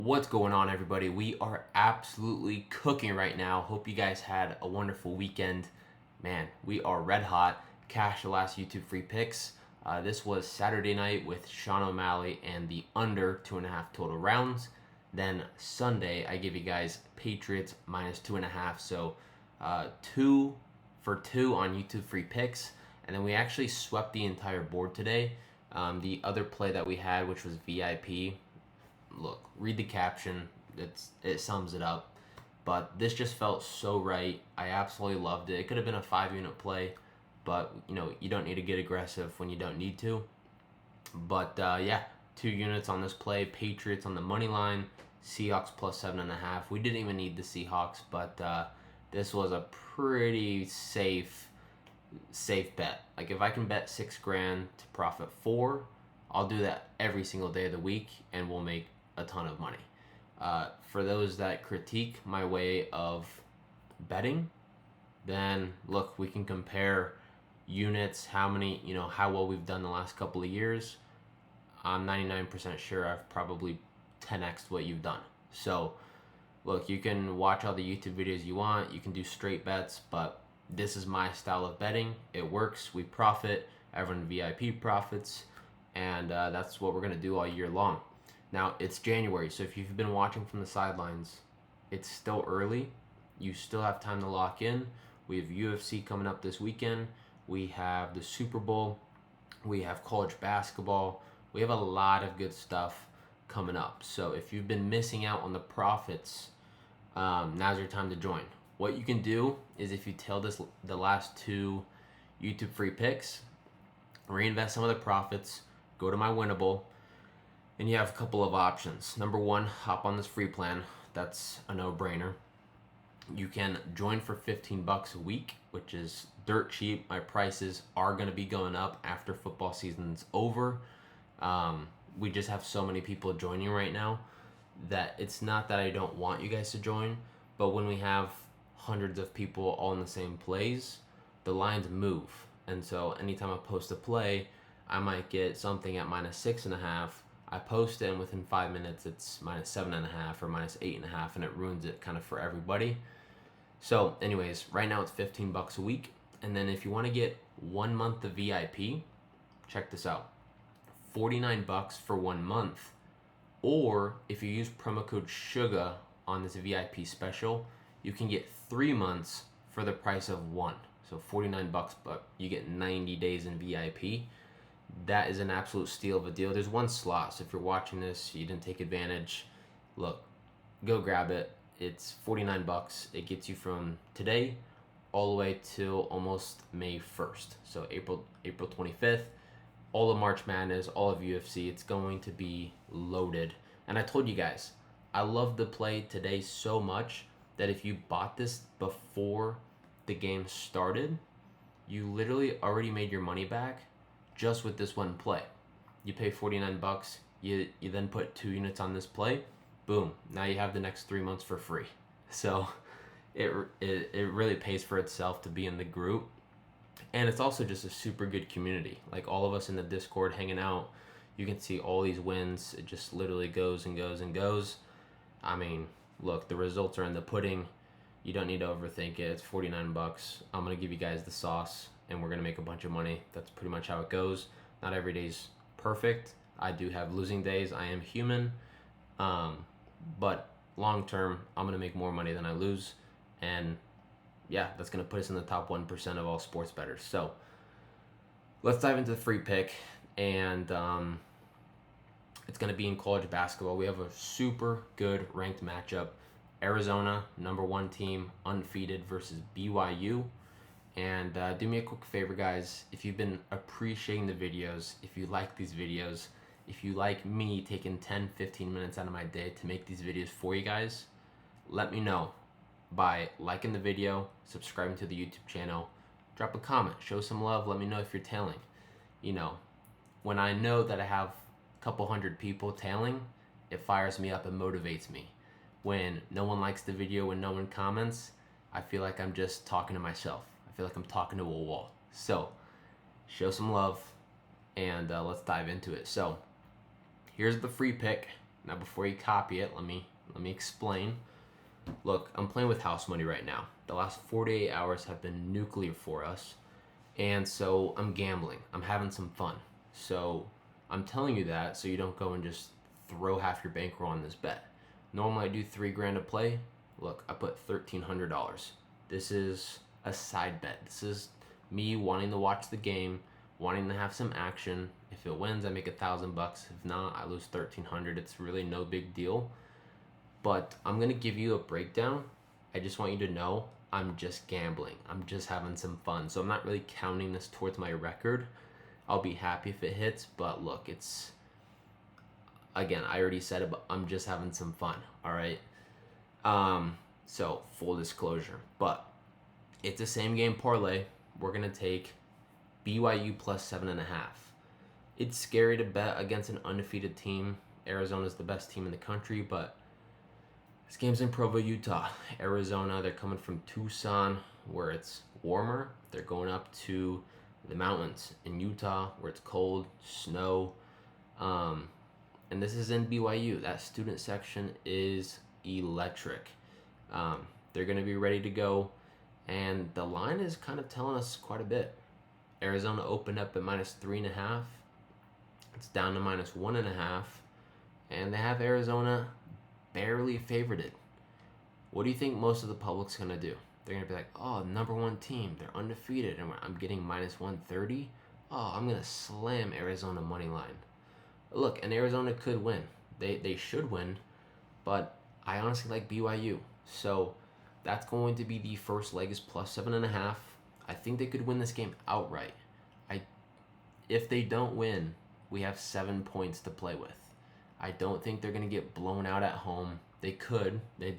What's going on, everybody? We are absolutely cooking right now. Hope you guys had a wonderful weekend. Man, we are red hot. Cash the last YouTube free picks. This was Saturday night with Sean O'Malley and the under 2.5 total rounds. Then Sunday, I give you guys Patriots minus 2.5. So 2 for 2 on YouTube free picks. And then we actually swept the entire board today. The other play that we had, which was VIP. Look, read the caption. It sums it up. But this just felt so right. I absolutely loved it. It could have been a 5-unit play, but you don't need to get aggressive when you don't need to. But yeah, 2 units on this play. Patriots on the money line. Seahawks plus 7.5. We didn't even need the Seahawks, but this was a pretty safe bet. Like if I can bet $6,000 to profit 4, I'll do that every single day of the week, and we'll make a ton of money. For those that critique my way of betting, then look, we can compare units, how well we've done the last couple of years. I'm 99% sure I've probably 10x'd what you've done. So look, you can watch all the YouTube videos you want, you can do straight bets, but this is my style of betting. It works, we profit, everyone VIP profits, and that's what we're going to do all year long. Now, it's January, so if you've been watching from the sidelines, it's still early. You still have time to lock in. We have UFC coming up this weekend. We have the Super Bowl. We have college basketball. We have a lot of good stuff coming up. So if you've been missing out on the profits, now's your time to join. What you can do is, if you tail the last 2 YouTube free picks, reinvest some of the profits, go to my winnable, and you have a couple of options. Number 1, hop on this free plan. That's a no-brainer. You can join for $15 a week, which is dirt cheap. My prices are going to be going up after football season's over. We just have so many people joining right now that it's not that I don't want you guys to join, but when we have hundreds of people all in the same plays, the lines move. And so anytime I post a play, I might get something at minus 6.5. I post it, and within 5 minutes it's minus 7.5 or minus 8.5, and it ruins it kind of for everybody. So anyways, right now it's $15 a week. And then if you want to get 1 month of VIP, check this out. $49 for 1 month. Or if you use promo code SUGA on this VIP special, you can get 3 months for the price of 1. So $49, but you get 90 days in VIP. That is an absolute steal of a deal. There's 1 slot, so if you're watching this, you didn't take advantage, look, go grab it. It's $49. It gets you from today all the way till almost May 1st. So April 25th, all of March Madness, all of UFC. It's going to be loaded. And I told you guys, I love the play today so much that if you bought this before the game started, you literally already made your money back just with this one play. You pay $49, you then put 2 units on this play, boom, now you have the next 3 months for free. So it really pays for itself to be in the group. And it's also just a super good community. Like all of us in the Discord hanging out, you can see all these wins. It just literally goes and goes and goes. I mean, look, the results are in the pudding. You don't need to overthink it. It's $49. I'm going to give you guys the sauce, and we're going to make a bunch of money. That's pretty much how it goes. Not every day's perfect. I do have losing days. I am human. But long term, I'm going to make more money than I lose. And yeah, that's going to put us in the top 1% of all sports bettors. So let's dive into the free pick. And it's going to be in college basketball. We have a super good ranked matchup. Arizona, number 1 team, undefeated, versus BYU. And do me a quick favor, guys. If you've been appreciating the videos, if you like these videos, if you like me taking 10-15 minutes out of my day to make these videos for you guys, let me know by liking the video, subscribing to the YouTube channel, drop a comment, show some love, let me know if you're tailing. When I know that I have a couple hundred people tailing, it fires me up and motivates me. When no one likes the video, when no one comments, I feel like I'm just talking to myself. I feel like I'm talking to a wall. So show some love, and let's dive into it. So here's the free pick. Now, before you copy it, let me explain. Look, I'm playing with house money right now. The last 48 hours have been nuclear for us, and so I'm gambling. I'm having some fun. So I'm telling you that so you don't go and just throw half your bankroll on this bet. Normally I do $3,000 to play. Look, I put $1,300. This is a side bet. This is me wanting to watch the game, wanting to have some action. If it wins, I make $1,000. If not, I lose $1,300. It's really no big deal. But I'm gonna give you a breakdown. I just want you to know I'm just gambling. I'm just having some fun. So I'm not really counting this towards my record. I'll be happy if it hits, but look, it's, again, I already said it, but I'm just having some fun, all right? So full disclosure, but it's a same game parlay. We're gonna take BYU plus 7.5. It's scary to bet against an undefeated team. Arizona's the best team in the country, but this game's in Provo, Utah. Arizona, they're coming from Tucson, where it's warmer. They're going up to the mountains in Utah, where it's cold, snow. And this is in BYU. That student section is electric. They're going to be ready to go. And the line is kind of telling us quite a bit. Arizona opened up at -3.5. It's down to -1.5. And they have Arizona barely favorited. What do you think most of the public's going to do? They're going to be like, oh, #1 team. They're undefeated. And I'm getting -130. Oh, I'm going to slam Arizona money line. Look, and Arizona could win. They should win. But I honestly like BYU. So that's going to be the first leg is plus 7.5. I think they could win this game outright. If they don't win, we have 7 points to play with. I don't think they're going to get blown out at home. They could. They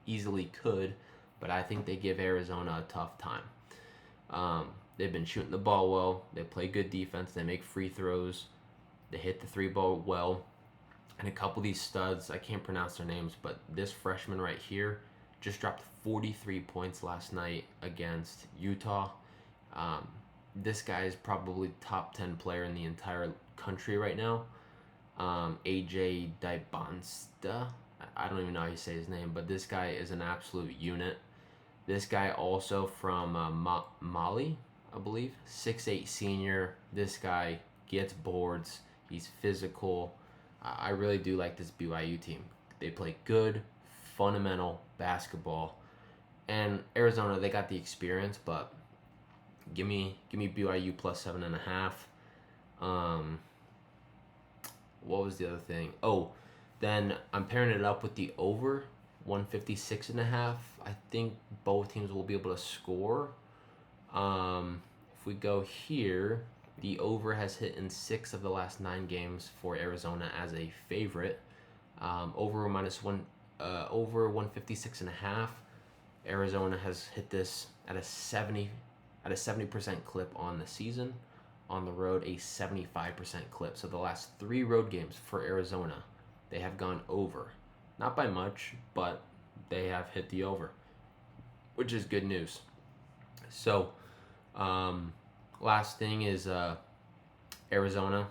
easily could. But I think they give Arizona a tough time. They've been shooting the ball well. They play good defense. They make free throws. They hit the 3-ball well. And a couple of these studs, I can't pronounce their names, but this freshman right here just dropped 43 points last night against Utah. This guy is probably top 10 player in the entire country right now. AJ Dybonsta. I don't even know how you say his name, but this guy is an absolute unit. This guy also from Mali, I believe. 6'8" senior. This guy gets boards. He's physical. I really do like this BYU team. They play good, fundamental basketball. And Arizona, they got the experience, but give me BYU plus 7.5. What was the other thing? Oh, then I'm pairing it up with the over 156.5. I think both teams will be able to score. If we go here, the over has hit in 6 of the last 9 games for Arizona as a favorite. Over 156.5. Arizona has hit this at a 70% clip on the season. On the road, a 75% clip. So the last 3 road games for Arizona, they have gone over. Not by much, but they have hit the over, which is good news. So, last thing is Arizona,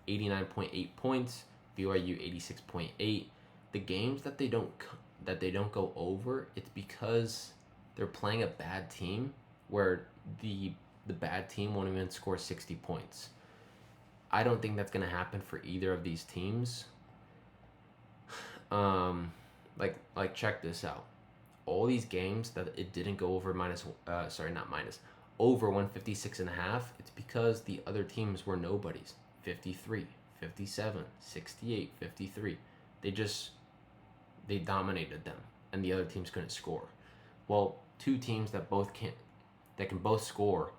89.8 points. BYU 86.8. The games that they don't go over, it's because they're playing a bad team where the bad team won't even score 60 points. I don't think that's going to happen for either of these teams. Like check this out. All these games that it didn't go over over 156.5, it's because the other teams were nobodies. 53, 57, 68, 53. They dominated them, and the other teams couldn't score. Well, 2 teams that can both score,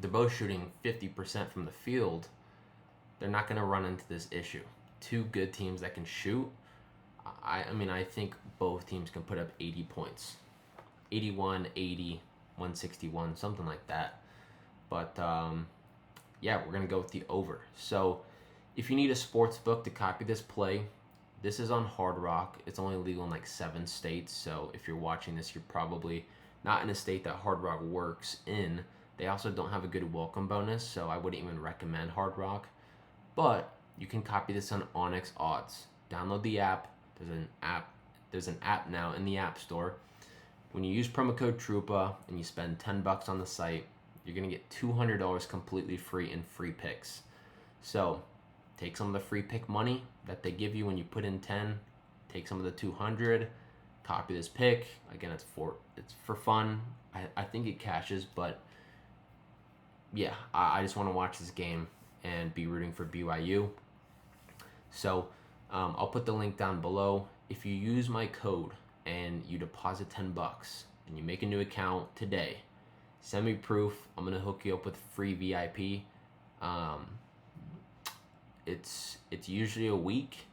they're both shooting 50% from the field. They're not going to run into this issue. 2 good teams that can shoot. I think both teams can put up 80 points. 81, 80, 161, something like that. But, yeah, we're going to go with the over. So, if you need a sports book to copy this play, this is on Hard Rock. It's only legal in like 7 states. So, if you're watching this, you're probably not in a state that Hard Rock works in. They also don't have a good welcome bonus, so I wouldn't even recommend Hard Rock. But you can copy this on Onyx odds. download the app. There's an app now in the App Store. When you use promo code TRUPA and you spend $10 on the site, you're gonna get $200 completely free in free picks. So take some of the free pick money that they give you when you put in 10, take some of the 200, copy this pick. Again, it's for fun. I think it cashes, but yeah, I just want to watch this game and be rooting for BYU. So I'll put the link down below. If you use my code and you deposit $10 and you make a new account today, send me proof. I'm gonna hook you up with free VIP. It's usually a week.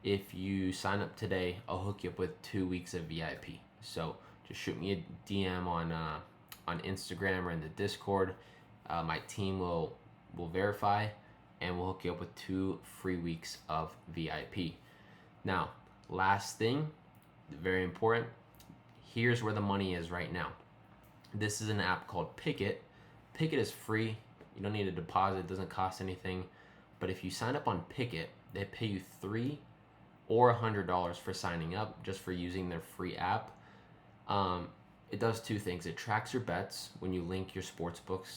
If you sign up today, I'll hook you up with 2 weeks of VIP. So just shoot me a DM on Instagram or in the Discord. My team will verify, and we'll hook you up with 2 free weeks of VIP. Now, last thing, very important. Here's where the money is right now. This is an app called Pikkit. Pikkit is free. You don't need a deposit. It doesn't cost anything. But if you sign up on Pikkit, they pay you $3 or $100 for signing up, just for using their free app. It does 2 things. It tracks your bets when you link your sports books